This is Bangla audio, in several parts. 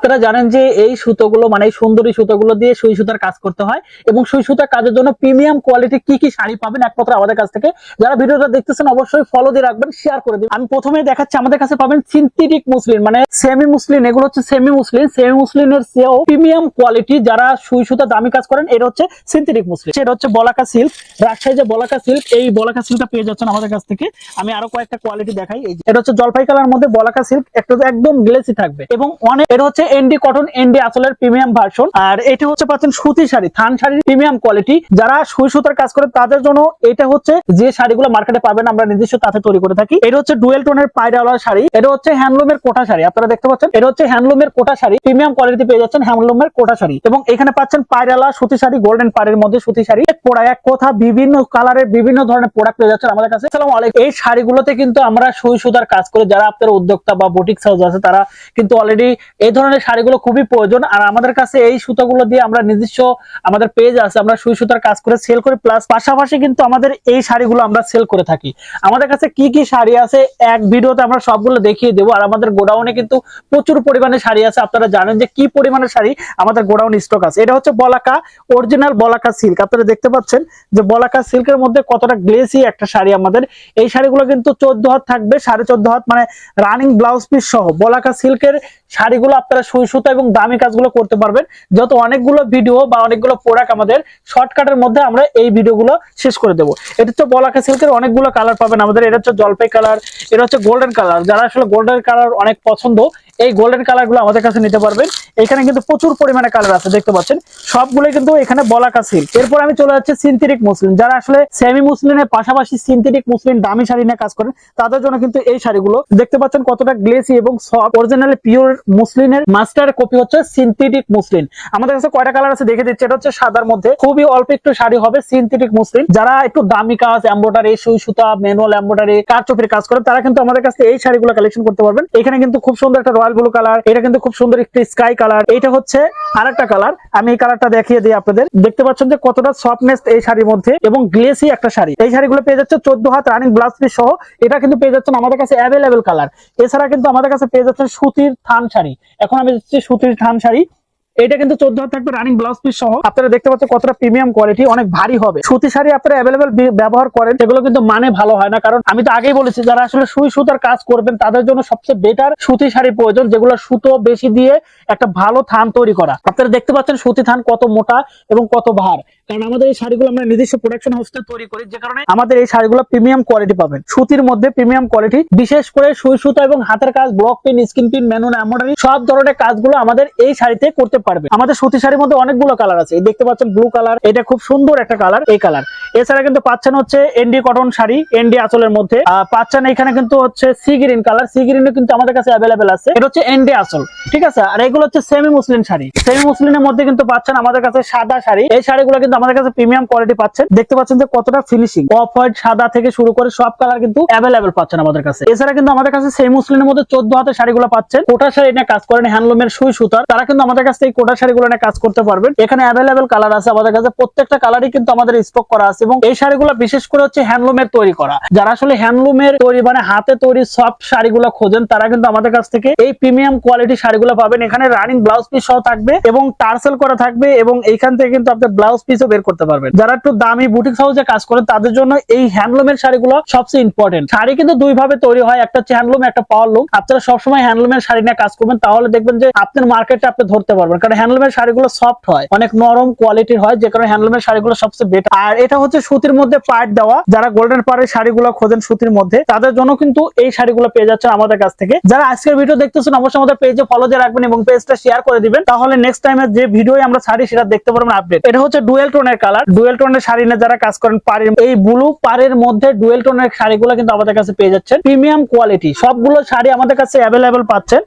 আপনারা জানেন যে এই সুতোগুলো মানে এই সুন্দরী সুতোগুলো দিয়ে সুই সুতার কাজ করতে হয় এবং সুই সুতার কাজের জন্য প্রিমিয়াম কোয়ালিটি কি কি শাড়ি পাবেন একমাত্র আমাদের কাছ থেকে। যারা ভিডিওটা দেখতেছেন অবশ্যই ফলো দিয়ে রাখবেন, শেয়ার করে দিবেন। আমি প্রথমেই দেখাচ্ছি আমাদের কাছে পাবেন সিনথেটিক মুসলিন মানে সেমি মুসলিন, এগুলো হচ্ছে সেমি মুসলিন। সেমি মুসলিনের চেয়েও প্রিমিয়াম কোয়ালিটি, যারা সুই সুতা দামি কাজ করেন এটা হচ্ছে সিনথেটিক মুসলিন। এটা হচ্ছে বলাকা সিল্ক, রাজশাহী যে বলাকা সিল্ক, এই বলাকা সিল্কটা পেয়ে যাচ্ছেন আমাদের কাছ থেকে। আমি আরো কয়েকটা কোয়ালিটি দেখাই। এটা হচ্ছে জলপাই কালার মধ্যে বলাকা সিল্ক, একদম গ্লেসি থাকবে এবং অনেক। এটা হচ্ছে এনডি কটন, এনডি আসলের প্রিমিয়াম ভার্সন। আর এটা হচ্ছে পাচ্ছেন সুতি শাড়ি, থান শাড়ির প্রিমিয়াম কোয়ালিটি। যারা সুই সুতার কাজ করে তাদের জন্য এটা হচ্ছে যে শাড়িগুলো মার্কেটে পাবেন আমরা নিজস্ব তাতে তৈরি করে থাকি। এটা হচ্ছে ডুয়েল টোনের পায়রাওয়ালা শাড়ি, এটা হচ্ছে হ্যান্ডলুমের কোটা শাড়ি। আপনারা দেখতে পাচ্ছেন এটা হচ্ছে হ্যান্ডলুমের কোটা শাড়ি, প্রিমিয়াম কোয়ালিটি পেয়ে যাচ্ছেন হ্যান্ডলুমের কোটা শাড়ি। এবং এখানে পাচ্ছেন পায়রাওয়ালা সুতি শাড়ি, গোল্ডেন পাড়ের মধ্যে সুতি শাড়ি, পোড়া এক কথা বিভিন্ন কালারের বিভিন্ন ধরনের প্রোডাক্ট পেয়ে যাচ্ছেন আমাদের কাছে। আসসালামু আলাইকুম। এই শাড়িগুলোতে কিন্তু আমরা সুই সুতার কাজ করে, যারা আপনার উদ্যোক্তা বা বুটিক হাউস আছে তারা কিন্তু অলরেডি এই ধরনের শাড়িগুলো খুবই প্রয়োজন। আর আমাদের কাছে এই সুতাগুলো দিয়ে আমরা নিজস্ব আমাদের পেজ আছে, আমরা সুই সুতার কাজ করে সেল করি, প্লাস পাশাপাশি কিন্তু আমাদের এই শাড়িগুলো আমরা সেল করে থাকি। আমাদের কাছে কি কি শাড়ি আছে এক ভিডিওতে আমরা সবগুলো দেখিয়ে দেবো। আর আমাদের গোডাউনে কিন্তু প্রচুর পরিমাণে শাড়ি আছে, আপনারা জানেন যে কি পরিমাণে শাড়ি আমাদের গোডাউন স্টক আছে। এটা হচ্ছে বলাকা অরিজিনাল বলাকা সিল্ক, আপনারা দেখতে পাচ্ছেন যে বলাকা সিল্কের মধ্যে কতটা গ্লেসি একটা শাড়ি আমাদের। এই শাড়িগুলো কিন্তু 14 হাত থাকবে, 14.5 হাত মানে রানিং ব্লাউজ পিস সহ বলাকা সিল্কের শাড়িগুলো আপনারা সুই সুতা এবং দামি কাজগুলো করতে পারবেন। যত অনেকগুলো ভিডিও বা অনেকগুলো প্রোডাক্ট আমাদের শর্টকাটের মধ্যে আমরা এই ভিডিওগুলো শেষ করে দেবো। এটা হচ্ছে বলাকা সিল্কের অনেকগুলো কালার পাবেন আমাদের। এটা হচ্ছে জলপাই কালার, এটা হচ্ছে গোল্ডেন কালার। যারা আসলে গোল্ডেন কালার অনেক পছন্দ, এই গোল্ডেন কালার গুলো আমাদের কাছে নিতে পারবেন। এখানে কিন্তু প্রচুর পরিমাণে কালার আছে, দেখতে পাচ্ছেন সবগুলো কিন্তু এখানে বলাকা সিল্ক। এরপর আমি চলে যাচ্ছি সিনথেটিক মুসলিন। যারা আসলে সেমি মুসলিনের পাশাপাশি সিনথেটিক মুসলিন দামি শাড়ি নিয়ে কাজ করেন তাদের জন্য কিন্তু এই শাড়িগুলো দেখতে পাচ্ছেন কতটা গ্লেসি এবং সফট। অরিজিনালি পিওর মুসলিনের মাস্টার কপি হচ্ছে সিনথেটিক মুসলিন। আমাদের কাছে কয়টা কালার আছে দেখে দিচ্ছি। এটা হচ্ছে সাদার মধ্যে, খুবই অল্প একটু শাড়ি হবে সিনথেটিক মুসলিন। যারা একটু দামি কাজ, এমব্রয়ডারি, সুই সুতা, ম্যানুয়াল এমব্রয়ডারি, কারচুপির কাজ করেন তারা কিন্তু আমাদের কাছে এই শাড়িগুলো কালেকশন করতে পারবেন। এখানে কিন্তু খুব সুন্দর একটা রয়্যাল ব্লু কালার, এটা কিন্তু খুব সুন্দর একটি স্কাই কালার, এটা হচ্ছে আরেকটা কালার। আমি এই কালারটা দেখিয়ে দিই আপনাদের। দেখতে পাচ্ছেন যে কতটা সফটনেস এই শাড়ির মধ্যে এবং গ্লেসি একটা শাড়ি। এই শাড়িগুলো পেয়ে যাচ্ছে 14 হাত রানিং ব্লাউজ পিস সহ। এটা কিন্তু পেয়ে যাচ্ছেন আমাদের কাছে অ্যাভেলেবেল কালার। এছাড়া কিন্তু আমাদের কাছে পেয়ে যাচ্ছেন সুতির থান শাড়ি। এখন আমি দিচ্ছি সুতির থান শাড়ি, এটা কিন্তু 14 হাত থাকবে রানিং ব্লাউজ পিস সহ। আপনারা দেখতে পাচ্ছেন কতটা প্রিমিয়াম কোয়ালিটি, অনেক ভারী হবে। সুতি শাড়ি আপনারা অ্যাভেলেবেল ব্যবহার করেন, সেগুলো কিন্তু মানে ভালো হয় না। কারণ আমি তো আগেই বলেছি যারা আসলে সুই সুতার কাজ করবেন তাদের জন্য সবচেয়ে বেটার সুতি শাড়ি প্রয়োজন, যেগুলো সুতো বেশি দিয়ে একটা ভালো থান তৈরি করা। আপনারা দেখতে পাচ্ছেন সুতি থান কত মোটা এবং কত ভার, কারণ আমাদের এই শাড়িগুলো আমরা নিজস্ব প্রোডাকশন হাউসে তৈরি করি, যে কারণে আমাদের এই শাড়িগুলো প্রিমিয়াম কোয়ালিটি পাবেন। সুতির মধ্যে প্রিমিয়াম কোয়ালিটি, বিশেষ করে সুই সুতা এবং হাতের কাজ, block pin, skin pin, manual embroidery সব ধরনের কাজগুলো আমাদের এই শাড়িতে করতে পারবে। আমাদের সুতি শাড়ির মধ্যে অনেকগুলো কালার আছে, দেখতে পাচ্ছেন ব্লু কালার, এটা খুব সুন্দর একটা কালার, এই কালার। এছাড়া কিন্তু পাচ্ছেন হচ্ছে এনডি কটন শাড়ি, এনডি আঁচলের মধ্যে পাচ্ছেন। এখানে কিন্তু হচ্ছে সি গ্রিন কালার, সি গ্রিনও কিন্তু আমাদের কাছে অ্যাভেলেবেল আছে, এটা হচ্ছে এনডি আঁচল, ঠিক আছে। আর এগুলো হচ্ছে সেমি মুসলিন শাড়ি। সেমি মুসলিনের মধ্যে কিন্তু পাচ্ছেন আমাদের কাছে সাদা শাড়ি। এই শাড়িগুলো কিন্তু আমাদের কাছে প্রিমিয়াম কোয়ালিটি পাচ্ছেন। দেখতে পাচ্ছেন যে কতটা ফিনিশিং, অফ হোয়াইট, সাদা থেকে শুরু করে সব কালার কিন্তু অ্যাভেলেবেল পাচ্ছেন আমাদের কাছে। এছাড়া কিন্তু আমাদের কাছে সেমি মুসলিনের মধ্যে 14 হাতের শাড়িগুলো পাচ্ছেন। কোটা শাড়ি নিয়ে কাজ করেন, হ্যান্ডলুমের সুই সুতার, তারা কিন্তু আমাদের কাছে এই কোটা শাড়িগুলো নিয়ে কাজ করতে পারবেন। এখানে অ্যাভেলেবেল কালার আছে আমাদের কাছে, প্রত্যেকটা কালারই কিন্তু আমাদের স্টক করা আছে। এবং এই শাড়িগুলো বিশেষ করে হচ্ছে হ্যান্ডলুমের তৈরি করা। যারা আসলে হ্যান্ডলুমের তৈরি মানে হাতে তৈরি সফট শাড়িগুলো খোঁজেন তারা কিন্তু আমাদের কাছ থেকে এই প্রিমিয়াম কোয়ালিটি শাড়িগুলো পাবেন। এখানে রানিং ব্লাউজ পিস সহ থাকবে এবং টার্সেল করা থাকবে, এবং এইখান থেকে কিন্তু আপনি ব্লাউজ পিসও বের করতে পারবেন। যারা একটু দামি বুটিক হাউসে কাজ করেন তাদের জন্য এই হ্যান্ডলুমের শাড়িগুলো সবচেয়ে ইম্পর্টেন্ট। শাড়ি কিন্তু দুই ভাবে তৈরি হয়, একটা হচ্ছে হ্যান্ডলুম, একটা পাওয়ার লুম। আপনারা সবসময় হ্যান্ডলুমের শাড়ি নিয়ে কাজ করবেন, তাহলে দেখবেন যে আপনার মার্কেটে আপনি ধরতে পারবেন। কারণ হ্যান্ডলুমের শাড়িগুলো সফট হয়, অনেক নরম কোয়ালিটির হয়, যে কারণে হ্যান্ডলুমের শাড়িগুলো সবচেয়ে বেটার। আর এটা হচ্ছে সুতির মধ্যে পাড় দেওয়া। যারা গোল্ডেন পাড়ের শাড়িগুলো খোঁজেন সুতির মধ্যে তাদের জন্য কিন্তু এই শাড়িগুলো পেয়ে যাচ্ছে আমাদের কাছ থেকে। যারা আজকের ভিডিও দেখতেছেন অবশ্যই আমাদের পেজে ফলো দিয়ে রাখবেন এবং পেজটা শেয়ার করে দিবেন, তাহলে নেক্সট টাইমে যে ভিডিও আমরা ছাড়ি সেটা দেখতে পারবেন আপডেট। এটা হচ্ছে ডুয়েল টোনের কালার, ডুয়েল টোনের শাড়ি নিয়ে যারা কাজ করেন পাড়ের, এই ব্লু পাড়ের মধ্যে ডুয়েল টোনের শাড়িগুলো কিন্তু আমাদের কাছে পেয়ে যাচ্ছেন প্রিমিয়াম কোয়ালিটি। সবগুলো শাড়ি আমাদের কাছে অ্যাভেলেবেল পাচ্ছেন।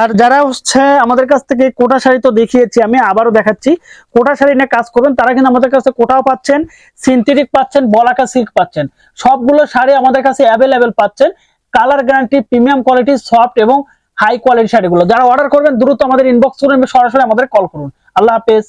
আর যারা হচ্ছে আমাদের কাছ থেকে কোটা শাড়ি তো দেখিয়েছি, আমি আবারও দেখাচ্ছি, কোটা শাড়ি নিয়ে কাজ করবেন তারা কিন্তু আমাদের কাছে কোটাও পাচ্ছেন, সিনথেটিক পাচ্ছেন, বলাকা সিল্ক পাচ্ছেন। সবগুলো শাড়ি আমাদের কাছে অ্যাভেলেবেল পাচ্ছেন। Colour guarantee, premium quality, soft এবং হাই কোয়ালিটি শাড়িগুলো। যারা অর্ডার করবেন দ্রুত আমাদের ইনবক্স করুন, সরাসরি আমাদের কল করুন। আল্লাহ হাফেজ।